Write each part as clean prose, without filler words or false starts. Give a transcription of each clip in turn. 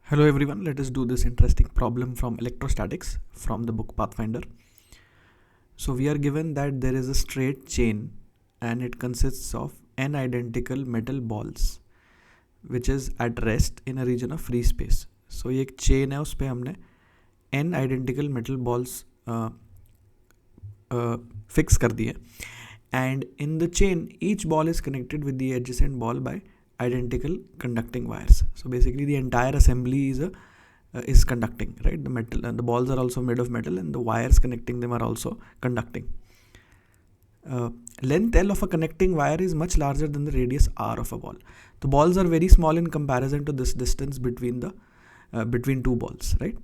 Hello everyone, let us do this interesting problem from electrostatics from the book Pathfinder. So we are given that there is a straight chain and it consists of n identical metal balls which is at rest in a region of free space. So ये एक chain है, उस पे हमने n identical metal balls fix कर दिए, and in the chain each ball is connected with the adjacent ball by identical conducting wires. So basically the entire assembly is conducting, right? The metal and the balls are also made of metal and the wires connecting them are also conducting. Length L of a connecting wire is much larger than the radius R of a ball. The balls are very small in comparison to this distance between two balls, right?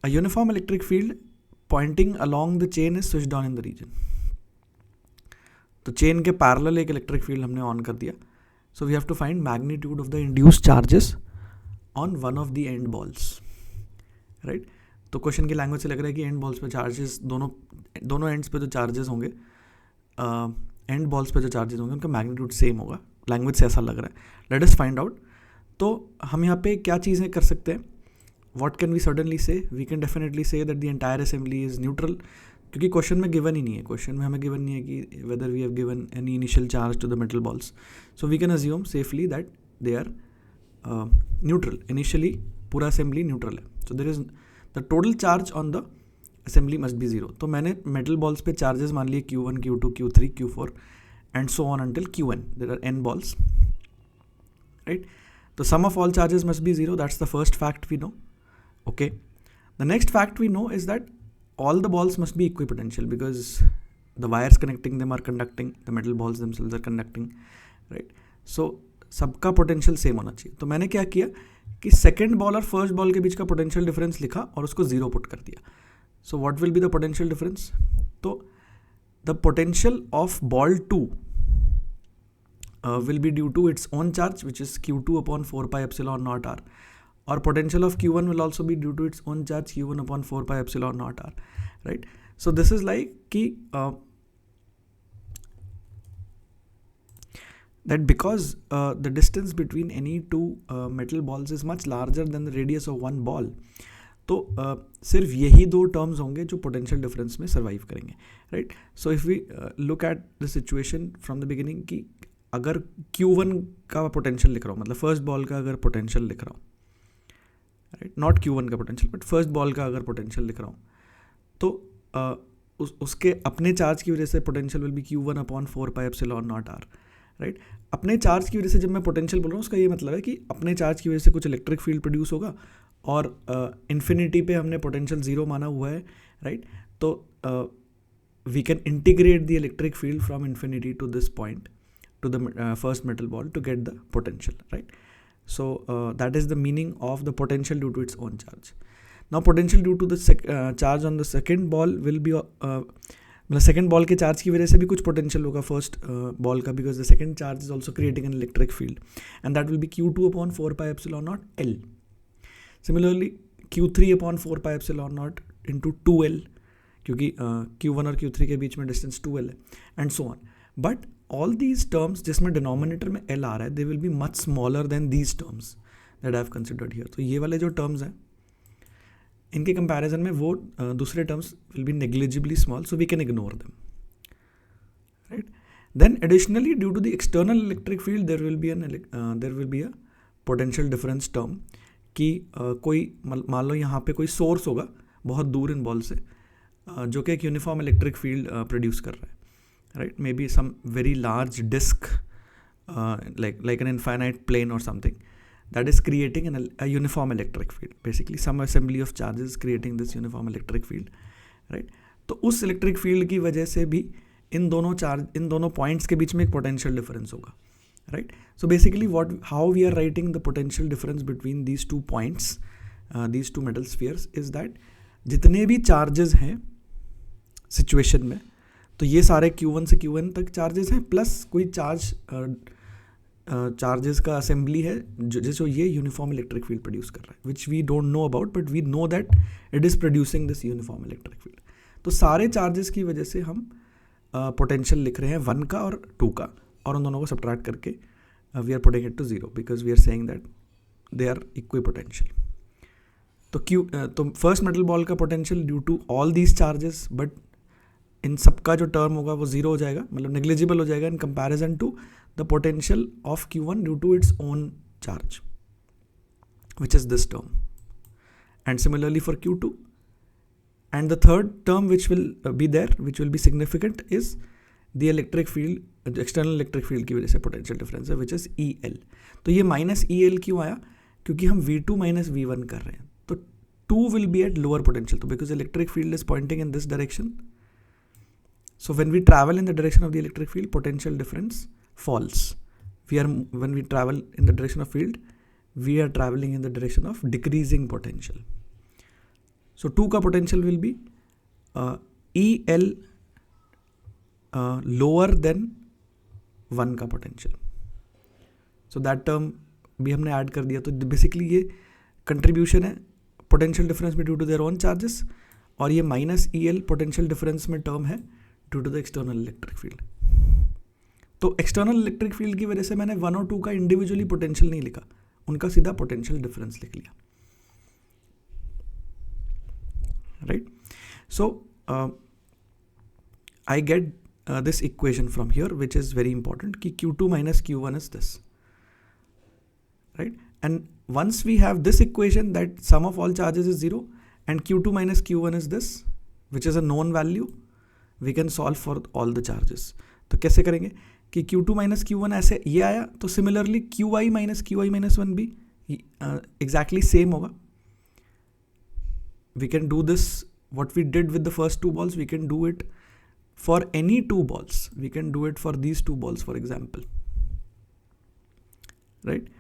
A uniform electric field pointing along the chain is switched on in the region. तो chain के parallel एक electric field हमने on कर दिया. So we have to find magnitude of the induced charges on one of the end balls, right? तो question की language से लग रहा है कि एंड बॉल्स पे चार्जेस दोनों एंड्स पे जो चार्जेस होंगे, एंड बॉल्स पे जो चार्जेस होंगे उनका मैग्नीट्यूड सेम होगा. लैंग्वेज से ऐसा लग रहा है. Let us find out. तो हम यहाँ पे क्या चीज़ें कर सकते हैं? What can we suddenly say? We can definitely say that the entire assembly is neutral, क्योंकि क्वेश्चन में गिवन ही नहीं है. क्वेश्चन में हमें गिवन नहीं है कि whether we have given any initial charge to the metal balls. So we can assume safely that they are neutral. Initially पूरा असेंबली न्यूट्रल है. So there is the total charge on the assembly must be zero. तो मैंने metal balls पे charges मान लिए Q1, Q2, Q3, Q4 and so on until Qn. There are n balls, right? The sum of all charges must be zero. That's the first fact we know. Okay. The next fact we know is that all the balls must be equipotential because the wires connecting them are conducting, the metal balls themselves are conducting, right? So सबका potential same होना चाहिए. तो मैंने क्या किया कि second ball और first ball के बीच का पोटेंशियल डिफरेंस लिखा और उसको जीरो पुट कर दिया. So what will be the potential difference? तो the potential of ball 2 will be due to its own charge, which is Q2 upon 4 pi epsilon naught r. Or potential of Q1 will also be due to its own charge Q1 upon 4 pi epsilon naught r, right? So this is like कि that because the distance between any two metal balls is much larger than the radius of one ball, तो सिर्फ यही दो terms होंगे जो potential difference में survive करेंगे, right? So if we look at the situation from the beginning कि अगर Q1 का पोटेंशियल लिख रहा हूँ, मतलब फर्स्ट बॉल का अगर पोटेंशियल लिख रहा हूँ, राइट, नॉट Q1 का पोटेंशियल बट फर्स्ट बॉल का अगर पोटेंशियल लिख रहा हूँ, तो उसके अपने चार्ज की वजह से potential will be Q1 upon 4 pi epsilon naught R, right? अपने चार्ज की वजह से जब मैं पोटेंशियल बोल रहा हूँ उसका ये मतलब है कि अपने चार्ज की वजह से कुछ इलेक्ट्रिक फील्ड प्रोड्यूस होगा और इन्फिनिटी पे हमने पोटेंशियल जीरो माना हुआ है, राइट? तो we can integrate the electric field from infinity to this point to the first metal ball to get the potential, right? So that is the meaning of the potential due to its own charge. Now potential due to the charge on the second ball will be मतलब second ball के charge की वजह से भी कुछ potential होगा first ball का, because the second charge is also creating an electric field and that will be Q2 upon 4 pi epsilon naught L. Similarly Q3 upon 4 pi epsilon naught into 2L, क्योंकि Q1 और Q3 के बीच में distance 2L है and so on. But all these terms जिसमें denominator में L आ रहा है, they will be much smaller than these terms that I have considered here. तो ये वाले जो terms हैं इनके कंपैरिजन में वो दूसरे terms will be negligibly small, so we can ignore them, right? Then additionally, due to the external electric field, there will be a potential difference term कि कोई मान लो यहाँ पे कोई सोर्स होगा बहुत दूर इन बॉल से जो कि एक यूनिफॉर्म इलेक्ट्रिक फील्ड प्रोड्यूस कर रहा है, right? Maybe some very large disk like an infinite plane or something that is creating a uniform electric field. Basically some assembly of charges creating this uniform electric field, right? तो उस electric field की वजह से भी इन दोनों points के बीच में एक potential difference होगा, right? So basically how we are writing the potential difference between these two points, these two metal spheres, is that जितने भी charges हैं situation में, तो ये सारे Q1 से Qn तक चार्जेस हैं प्लस कोई चार्जेस का असेंबली है जो ये यूनिफॉर्म इलेक्ट्रिक फील्ड प्रोड्यूस कर रहा है, which we don't know about but we know that it is producing this uniform electric field. तो सारे चार्जेस की वजह से हम पोटेंशियल लिख रहे हैं 1 का और 2 का, और उन दोनों को सब्ट्रैक्ट करके we are putting it to 0 because we are saying that they are equipotential. तो फर्स्ट मेटल बॉल का potential due to all these charges, but इन सबका जो टर्म होगा वो जीरो हो जाएगा, मतलब नेग्लिजिबल हो जाएगा in comparison to the potential of Q1 due to its own charge, which is this term. And similarly for Q2. And the third term which will be there, which will be significant, is the electric field, external electric field की वजह से potential difference है, which is EL. तो ये minus EL क्यों आया? क्योंकि हम V2 minus V1 कर रहे हैं, तो 2 will be at lower potential. तो because electric field is pointing in this direction, so when we travel in the direction of the electric field, potential difference falls. When we travel in the direction of field, we are traveling in the direction of decreasing potential. So 2 का potential will be EL lower than 1 का potential. So that term भी हमने add कर दिया. तो basically ये contribution है potential difference में due to their own charges, और ये माइनस EL पोटेंशियल डिफरेंस में टर्म है due to the external electric field. तो एक्सटर्नल इलेक्ट्रिक फील्ड की वजह से मैंने 1 और 2 का इंडिविजुअली पोटेंशियल नहीं लिखा, उनका सीधा पोटेंशियल डिफरेंस लिख लिया. Right. So I get this equation from here which is very important कि Q2 minus Q1 is this. Right. And once we have this equation that sum of all charges is 0 and Q2 minus Q1 is this, which is a known value, we can solve for all the charges. तो कैसे करेंगे कि Q2 minus Q1 ऐसे ये आया, तो similarly QI minus QI minus 1 भी exactly same होगा. We can do this, what we did with the first 2 balls, we can do it for any 2 balls. We can do it for these 2 balls, for example. Right?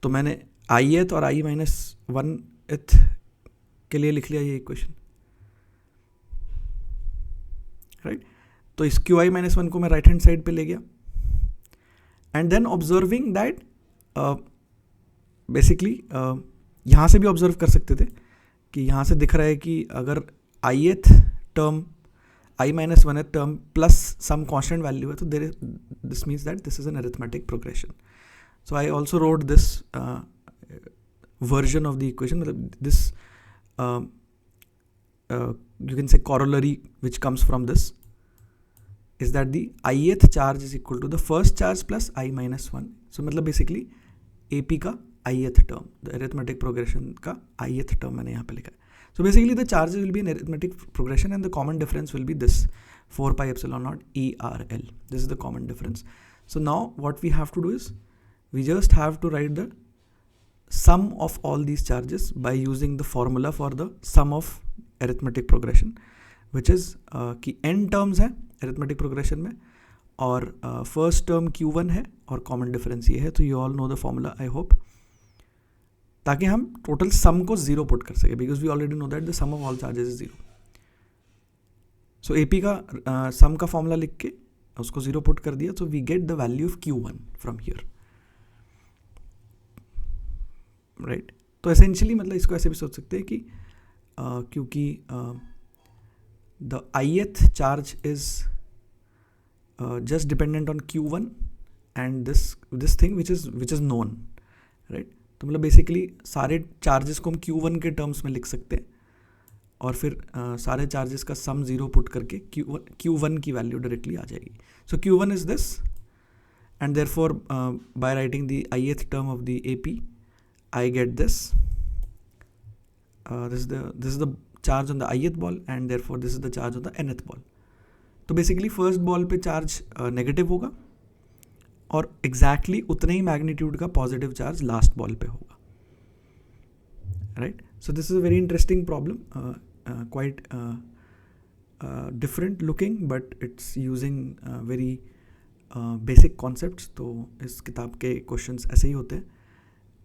तो मैंने ith और I minus 1th के लिए लिख लिया ये equation. Right. तो इस QI minus 1 को मैं राइट हैंड साइड पे ले गया, and then observing that basically यहाँ से भी ऑब्जर्व कर सकते थे कि यहाँ से दिख रहा है कि अगर ith term I minus 1th term plus some constant value है, तो this means that this is an arithmetic progression. So I also wrote this version of the equation. This you can say corollary which comes from this is that the ith charge is equal to the first charge plus I minus 1. So मतलब basically AP का ith term, the arithmetic progression का ith term मैंने यहाँ पे लिखा है. So basically the charges will be an arithmetic progression and the common difference will be this 4 pi epsilon naught ERL. This is the common difference. So now what we have to do is we just have to write the sum of all these charges by using the formula for the sum of arithmetic progression, which is कि n terms है arithmetic progression में, और first term Q1 है और common difference ये है. तो you all know the formula I hope, ताकि हम total sum को 0 put कर सके, because we already know that the sum of all charges is 0. So AP का sum का formula लिख के उसको 0 put कर दिया, so we get the value of Q1 from here. Right. तो एसेंशियली मतलब इसको ऐसे भी सोच सकते हैं कि क्योंकि the ith charge is just dependent on Q1 and this thing which is known. Right. तो मतलब बेसिकली सारे चार्जेस को हम Q1 के टर्म्स में लिख सकते हैं, और फिर सारे चार्जेस का सम 0 पुट करके Q1 की वैल्यू डायरेक्टली आ जाएगी. सो Q1 is this, and therefore by writing the ith term of the AP I get this. This is the charge on the ith ball, and therefore this is the charge on the nth ball. तो basically first ball पे charge negative होगा, और exactly उतने ही magnitude का positive charge last ball पे होगा. Right? So this is a very interesting problem, quite different looking, but it's using very basic concepts. तो इस किताब के questions ऐसे ही होते हैं,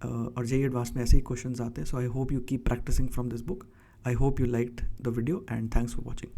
और JEE Advanced में ऐसे ही क्वेश्चंस आते हैं. So I hope you keep practising from this book. I hope you liked the video, and thanks for watching.